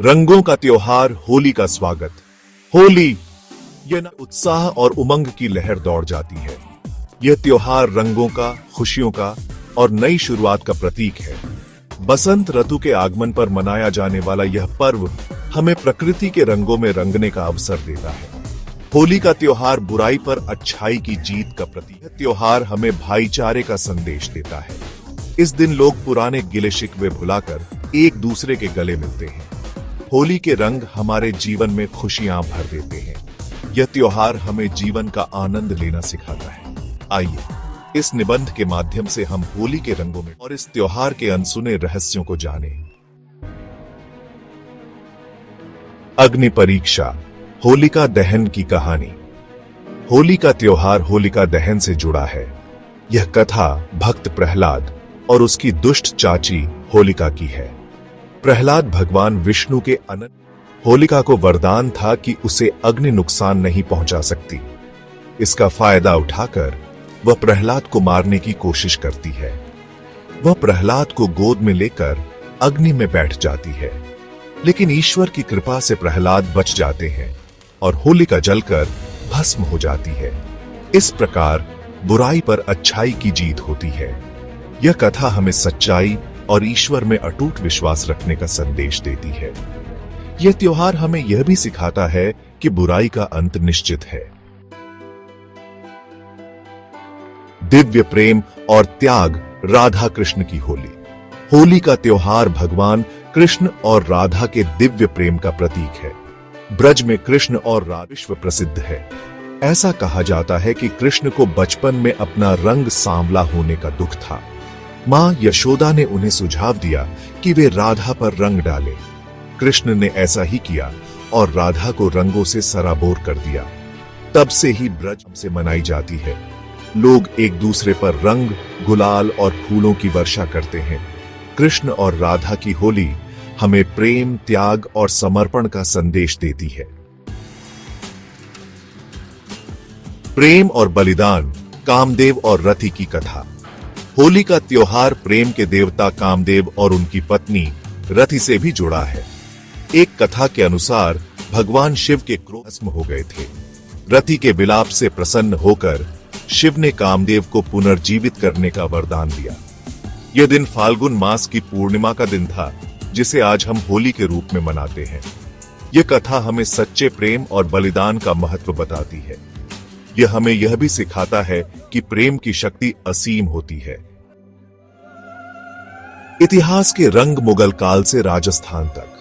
रंगों का त्योहार होली का स्वागत। होली यह न उत्साह और उमंग की लहर दौड़ जाती है। यह त्योहार रंगों का, खुशियों का और नई शुरुआत का प्रतीक है। बसंत ऋतु के आगमन पर मनाया जाने वाला यह पर्व हमें प्रकृति के रंगों में रंगने का अवसर देता है। होली का त्योहार बुराई पर अच्छाई की जीत का प्रतीक है। त्योहार हमें भाईचारे का संदेश देता है। इस दिन लोग पुराने गिले शिकवे भुलाकर एक दूसरे के गले मिलते हैं। होली के रंग हमारे जीवन में खुशियां भर देते हैं। यह त्योहार हमें जीवन का आनंद लेना सिखाता है। आइए इस निबंध के माध्यम से हम होली के रंगों में और इस त्योहार के अनसुने रहस्यों को जानें। अग्नि परीक्षा, होलिका दहन की कहानी। होली का त्योहार होलिका दहन से जुड़ा है। यह कथा भक्त प्रहलाद और उसकी दुष्ट चाची होलिका की है। प्रहलाद भगवान विष्णु के अनंत होलिका को वरदान था कि उसे अग्नि नुकसान नहीं पहुंचा सकती। इसका फायदा उठाकर वह प्रहलाद को मारने की कोशिश करती है। वह प्रहलाद को गोद में लेकर अग्नि में बैठ जाती है, लेकिन ईश्वर की कृपा से प्रहलाद बच जाते हैं और होलिका जलकर भस्म हो जाती है। इस प्रकार बुराई पर अच्छाई की जीत होती है। यह कथा हमें सच्चाई और ईश्वर में अटूट विश्वास रखने का संदेश देती है। यह त्योहार हमें यह भी सिखाता है कि बुराई का अंत निश्चित है। दिव्य प्रेम और त्याग, राधा कृष्ण की होली। होली का त्योहार भगवान कृष्ण और राधा के दिव्य प्रेम का प्रतीक है। ब्रज में कृष्ण और राधा विश्व प्रसिद्ध है। ऐसा कहा जाता है कि कृष्ण को बचपन में अपना रंग सांवला होने का दुख था। मां यशोदा ने उन्हें सुझाव दिया कि वे राधा पर रंग डालें। कृष्ण ने ऐसा ही किया और राधा को रंगों से सराबोर कर दिया। तब से ही ब्रज से मनाई जाती है। लोग एक दूसरे पर रंग, गुलाल और फूलों की वर्षा करते हैं। कृष्ण और राधा की होली हमें प्रेम, त्याग और समर्पण का संदेश देती है। प्रेम और बलिदान, कामदेव और रति की कथा। होली का त्योहार प्रेम के देवता कामदेव और उनकी पत्नी रति से भी जुड़ा है। एक कथा के अनुसार भगवान शिव के क्रोध भस्म हो गए थे। रति के विलाप से प्रसन्न होकर शिव ने कामदेव को पुनर्जीवित करने का वरदान दिया। यह दिन फाल्गुन मास की पूर्णिमा का दिन था, जिसे आज हम होली के रूप में मनाते हैं। यह कथा हमें सच्चे प्रेम और बलिदान का महत्व बताती है। यह हमें यह भी सिखाता है कि प्रेम की शक्ति असीम होती है। इतिहास के रंग मुगल काल से राजस्थान तक